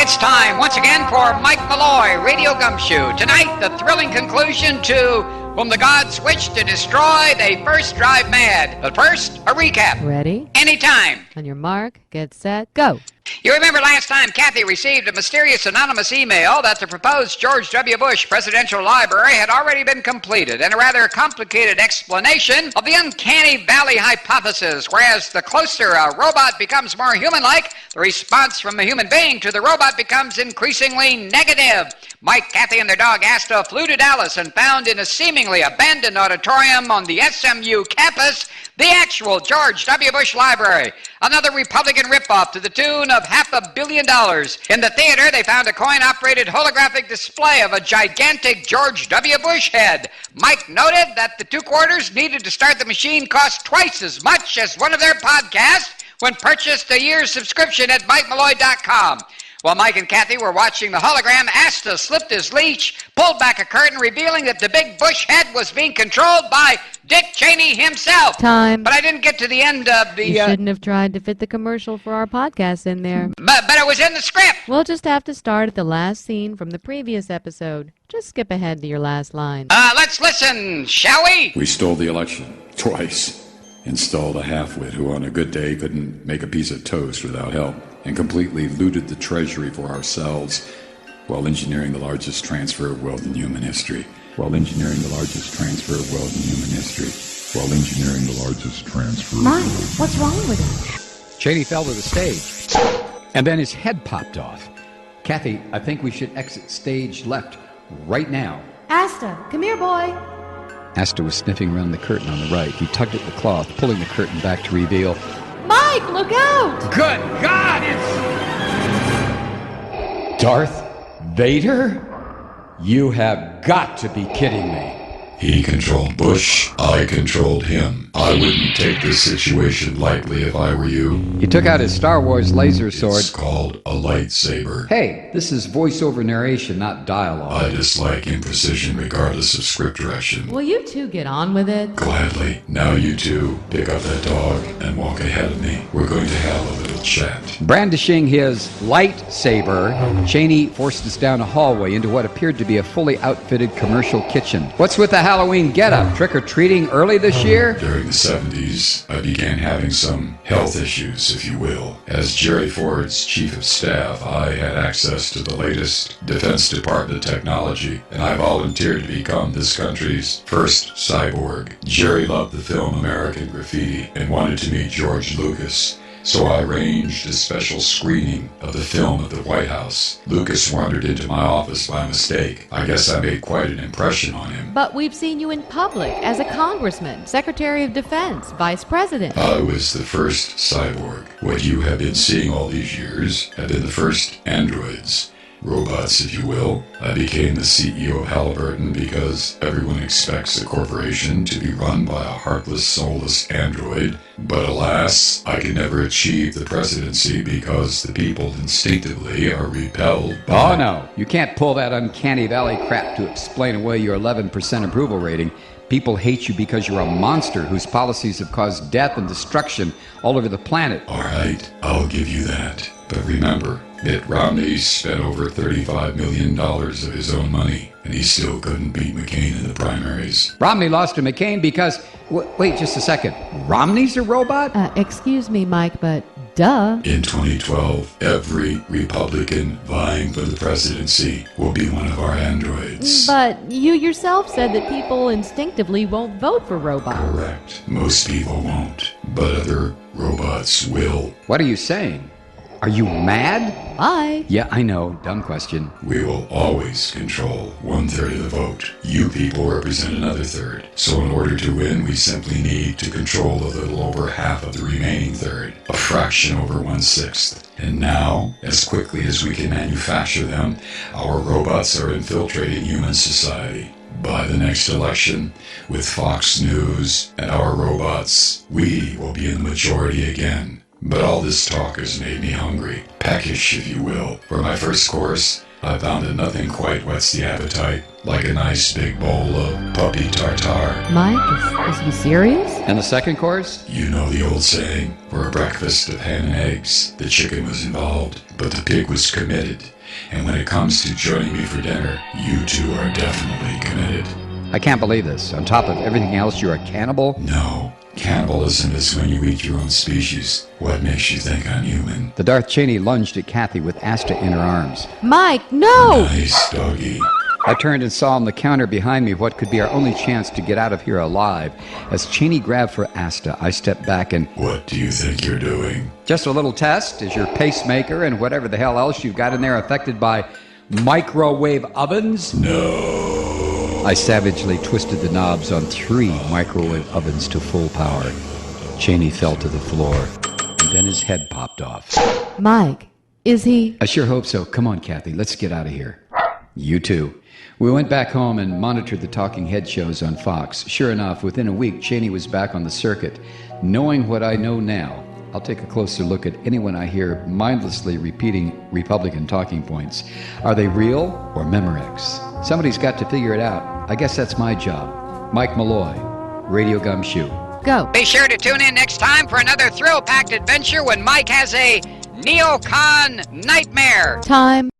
It's time once again for Mike Malloy, Radio Gumshoe. Tonight, the thrilling conclusion to Whom the Gods Wish to Destroy, They First Drive Mad. But first, a recap. Ready? Anytime. On your mark, get set, go. You remember last time Kathy received a mysterious anonymous email that the proposed George W. Bush Presidential Library had already been completed, and a rather complicated explanation of the uncanny valley hypothesis, whereas the closer a robot becomes more human-like, the response from a human being to the robot becomes increasingly negative. Mike, Kathy, and their dog Asta flew to Dallas and found in a seemingly abandoned auditorium on the SMU campus the actual George W. Bush Library, another Republican ripoff to the tune of $500 million. In the theater, they found a coin-operated holographic display of a gigantic George W. Bush head. Mike noted that the 2 quarters needed to start the machine cost twice as much as one of their podcasts when purchased a year's subscription at MikeMalloy.com. While Mike and Kathy were watching the hologram, Asta slipped his leash, pulled back a curtain, revealing that the big Bush head was being controlled by Dick Cheney himself. Time. But I didn't get to the end of the... You shouldn't have tried to fit the commercial for our podcast in there. But it was in the script. We'll just have to start at the last scene from the previous episode. Just skip ahead to your last line. Let's listen, shall we? We stole the election twice. Installed a half-wit who on a good day couldn't make a piece of toast without help, and completely looted the treasury for ourselves while engineering the largest transfer of wealth in human history. Mike, what's wrong with him? Cheney fell to the stage, and then his head popped off. Kathy, I think we should exit stage left right now. Asta, come here, boy. Asta was sniffing around the curtain on the right. He tugged at the cloth, pulling the curtain back to reveal... Mike, look out! Good God, it's... Darth Vader? You have got to be kidding me. He controlled Bush, I controlled him. I wouldn't take this situation lightly if I were you. He took out his Star Wars laser sword. It's called a lightsaber. Hey, this is voiceover narration, not dialogue. I dislike imprecision regardless of script direction. Will you two get on with it? Gladly. Now you two, pick up that dog and walk ahead of me. We're going to have a little chat. Brandishing his lightsaber, Cheney forced us down a hallway into what appeared to be a fully outfitted commercial kitchen. What's with the Halloween getup? Trick-or-treating early this year? During the 70s, I began having some health issues, if you will. As Jerry Ford's chief of staff, I had access to the latest Defense Department technology, and I volunteered to become this country's first cyborg. Jerry loved the film American Graffiti and wanted to meet George Lucas. So I arranged a special screening of the film at the White House. Lucas wandered into my office by mistake. I guess I made quite an impression on him. But we've seen you in public as a congressman, secretary of defense, vice president. I was the first cyborg. What you have been seeing all these years have been the first androids. Robots, if you will. I became the CEO of Halliburton because everyone expects a corporation to be run by a heartless, soulless android. But alas, I can never achieve the presidency because the people instinctively are repelled by... Oh no, you can't pull that uncanny valley crap to explain away your 11% approval rating. People hate you because you're a monster whose policies have caused death and destruction all over the planet. All right, I'll give you that. But remember, Mitt Romney spent over $35 million of his own money, and he still couldn't beat McCain in the primaries. Romney lost to McCain because... wait just a second. Romney's a robot? Excuse me, Mike, but duh. In 2012, every Republican vying for the presidency will be one of our androids. But you yourself said that people instinctively won't vote for robots. Correct. Most people won't, but other robots will. What are you saying? Are you mad? Why? Yeah, I know. Dumb question. We will always control 1/3 of the vote. You people represent another third. So in order to win, we simply need to control a little over half of the remaining third, a fraction over 1/6. And now, as quickly as we can manufacture them, our robots are infiltrating human society. By the next election, with Fox News and our robots, we will be in the majority again. But all this talk has made me hungry, peckish if you will. For my first course, I found that nothing quite whets the appetite like a nice big bowl of puppy tartare. Mike, is he serious? And the second course? You know the old saying, for a breakfast of ham and eggs, the chicken was involved, but the pig was committed. And when it comes to joining me for dinner, you two are definitely committed. I can't believe this. On top of everything else, you're a cannibal? No, cannibalism is when you eat your own species. What makes you think I'm human? The Darth Cheney lunged at Kathy with Asta in her arms. Mike, no! Nice doggy. I turned and saw on the counter behind me what could be our only chance to get out of here alive. As Cheney grabbed for Asta, I stepped back and... What do you think you're doing? Just a little test. Is your pacemaker and whatever the hell else you've got in there affected by microwave ovens? No. I savagely twisted the knobs on 3 microwave ovens to full power. Cheney fell to the floor, and then his head popped off. Mike, is he... I sure hope so. Come on, Kathy, let's get out of here. You too. We went back home and monitored the talking head shows on Fox. Sure enough, within a week, Cheney was back on the circuit. Knowing what I know now, I'll take a closer look at anyone I hear mindlessly repeating Republican talking points. Are they real or Memorex? Somebody's got to figure it out. I guess that's my job. Mike Malloy, Radio Gumshoe. Go. Be sure to tune in next time for another thrill-packed adventure when Mike has a neocon nightmare. Time.